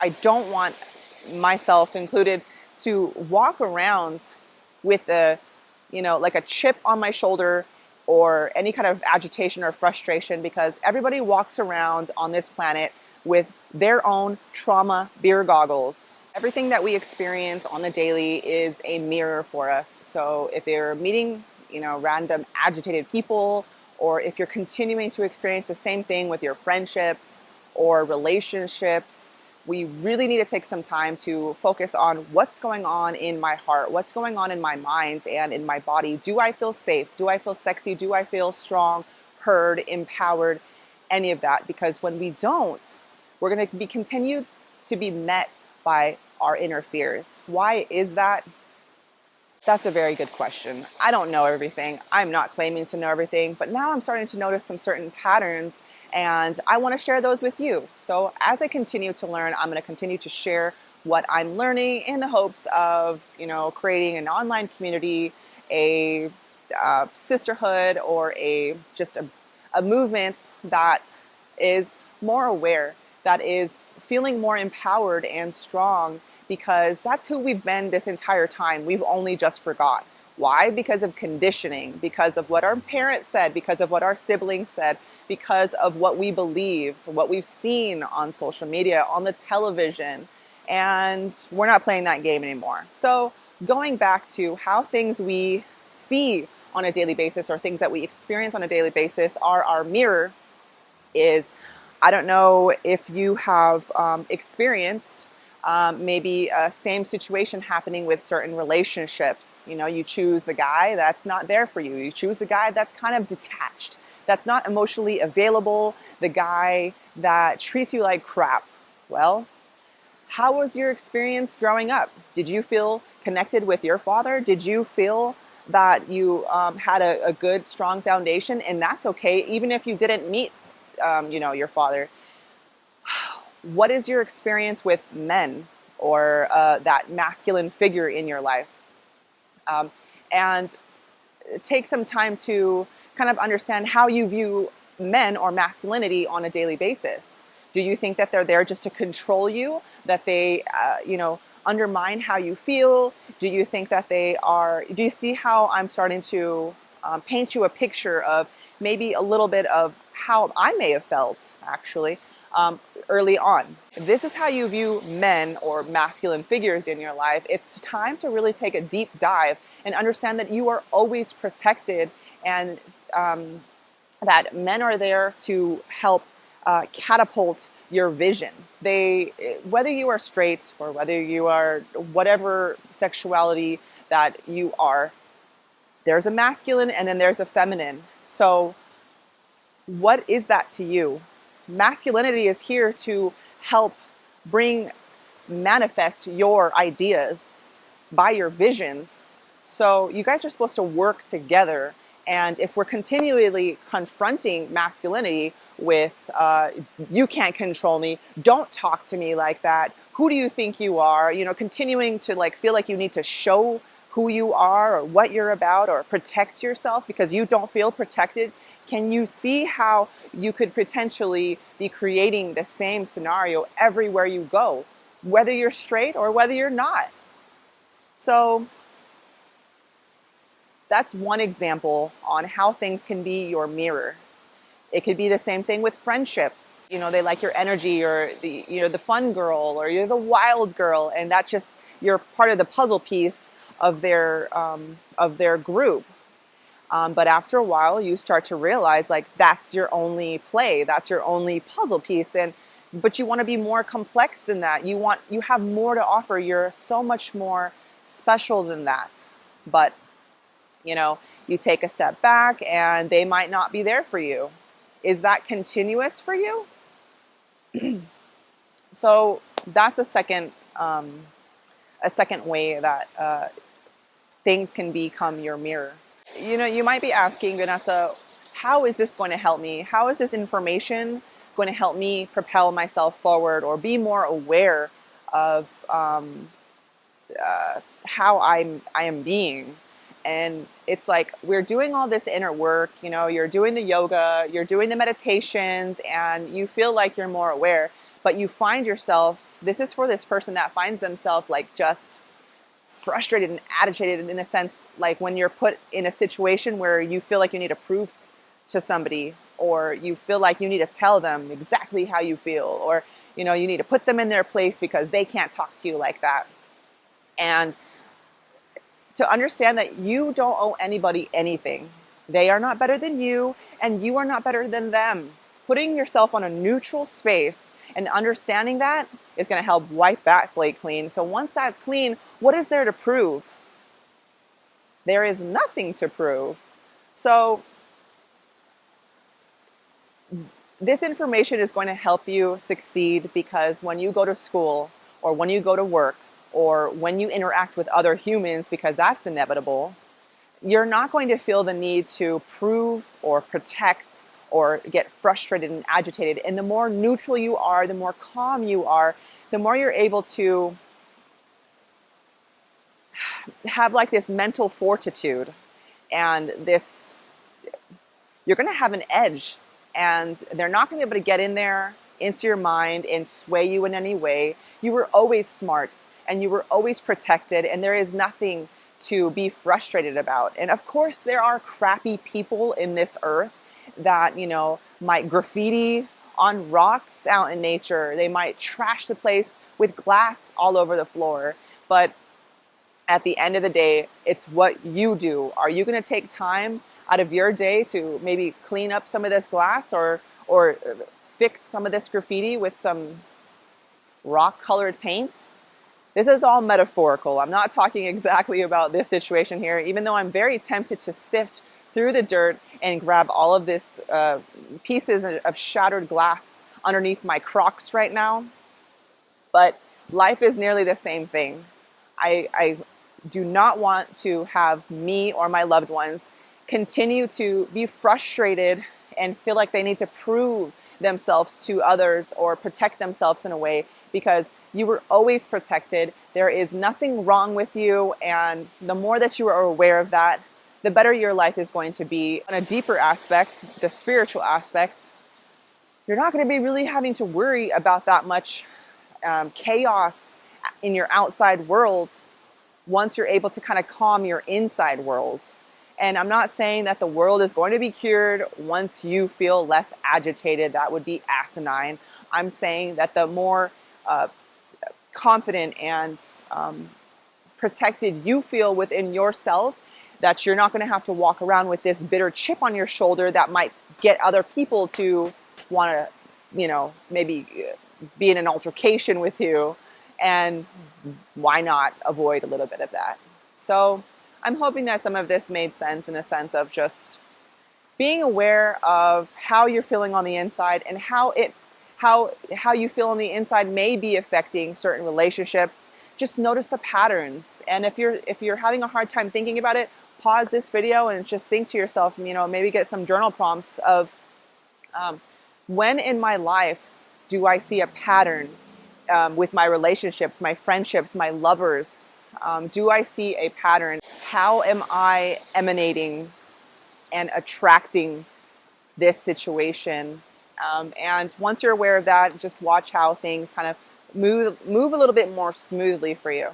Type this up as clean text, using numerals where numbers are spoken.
I don't want myself included to walk around with like a chip on my shoulder or any kind of agitation or frustration, because everybody walks around on this planet with their own trauma beer goggles. Everything that we experience on the daily is a mirror for us. So if you're meeting, random agitated people, or if you're continuing to experience the same thing with your friendships or relationships, we really need to take some time to focus on what's going on in my heart, what's going on in my mind and in my body. Do I feel safe? Do I feel sexy? Do I feel strong, heard, empowered? Any of that. Because when we don't, we're going to be continued to be met by our inner fears. Why is that? That's a very good question. I don't know everything. I'm not claiming to know everything, but now I'm starting to notice some certain patterns, and I want to share those with you. So as I continue to learn, I'm going to continue to share what I'm learning in the hopes of, creating an online community, a sisterhood, or a movement that is more aware, that is feeling more empowered and strong, because that's who we've been this entire time. We've only just forgot. Why? Because of conditioning, because of what our parents said, because of what our siblings said, because of what we believed, what we've seen on social media, on the television. And we're not playing that game anymore. So going back to how things we see on a daily basis, or things that we experience on a daily basis, are our mirror. Is, I don't know if you have experienced maybe a same situation happening with certain relationships. You choose the guy that's not there for you. You choose the guy that's kind of detached, that's not emotionally available, the guy that treats you like crap. Well, how was your experience growing up? Did you feel connected with your father? Did you feel that you had a good, strong foundation? And that's okay, even if you didn't meet, your father. What is your experience with men, or that masculine figure in your life? And take some time to kind of understand how you view men or masculinity on a daily basis. Do you think that they're there just to control you, that they, undermine how you feel? Do you think that do you see how I'm starting to paint you a picture of maybe a little bit of how I may have felt, actually, early on? This is how you view men or masculine figures in your life. It's time to really take a deep dive and understand that you are always protected, and that men are there to help catapult your vision. Whether you are straight or whether you are whatever sexuality that you are, there's a masculine and then there's a feminine. So what is that to you? Masculinity is here to help manifest your ideas by your visions. So you guys are supposed to work together. And if we're continually confronting masculinity with, you can't control me, don't talk to me like that, who do you think you are, continuing to feel like you need to show who you are or what you're about, or protect yourself because you don't feel protected, can you see how you could potentially be creating the same scenario everywhere you go, whether you're straight or whether you're not? So that's one example on how things can be your mirror. It could be the same thing with friendships. They like your energy, or the fun girl, or you're the wild girl, and that's just, you're part of the puzzle piece of their group. But after a while, you start to realize that's your only play, that's your only puzzle piece, but you want to be more complex than that. You have more to offer. You're so much more special than that. But you take a step back, and they might not be there for you. Is that continuous for you? So that's a second way that things can become your mirror. You might be asking, Vanessa, how is this going to help me? How is this information going to help me propel myself forward, or be more aware of how I am being? And it's like, we're doing all this inner work, you're doing the yoga, you're doing the meditations, and you feel like you're more aware, but you find yourself This is for this person that finds themselves like just frustrated and agitated, in a sense, like when you're put in a situation where you feel like you need to prove to somebody, or you feel like you need to tell them exactly how you feel, or you need to put them in their place because they can't talk to you like that. And to understand that you don't owe anybody anything. They are not better than you, and you are not better than them. Putting yourself on a neutral space and understanding that is going to help wipe that slate clean. So once that's clean, what is there to prove? There is nothing to prove. So this information is going to help you succeed, because when you go to school, or when you go to work, or when you interact with other humans, because that's inevitable, you're not going to feel the need to prove or protect or get frustrated and agitated. And the more neutral you are, the more calm you are, the more you're able to have like this mental fortitude, and this, you're going to have an edge, and they're not going to be able to get in there into your mind and sway you in any way. You were always smart, and you were always protected, and there is nothing to be frustrated about. And of course, there are crappy people in this earth that, might graffiti on rocks out in nature. They might trash the place with glass all over the floor. But at the end of the day, it's what you do. Are you going to take time out of your day to maybe clean up some of this glass, or fix some of this graffiti with some rock colored paint? This is all metaphorical. I'm not talking exactly about this situation here, even though I'm very tempted to sift through the dirt and grab all of this pieces of shattered glass underneath my Crocs right now. But life is nearly the same thing. I do not want to have me or my loved ones continue to be frustrated and feel like they need to prove themselves to others or protect themselves in a way, because you were always protected. There is nothing wrong with you, and the more that you are aware of that, the better your life is going to be. On a deeper aspect, the spiritual aspect, you're not going to be really having to worry about that much chaos in your outside world once you're able to kind of calm your inside world. And I'm not saying that the world is going to be cured once you feel less agitated. That would be asinine. I'm saying that the more confident and protected you feel within yourself, that you're not going to have to walk around with this bitter chip on your shoulder that might get other people to want to, maybe be in an altercation with you. And why not avoid a little bit of that? So I'm hoping that some of this made sense, in a sense of just being aware of how you're feeling on the inside, and how you feel on the inside may be affecting certain relationships. Just notice the patterns. And if you're having a hard time thinking about it, pause this video and just think to yourself, maybe get some journal prompts of when in my life do I see a pattern with my relationships, my friendships, my lovers? Do I see a pattern? How am I emanating and attracting this situation? And once you're aware of that, just watch how things kind of move a little bit more smoothly for you.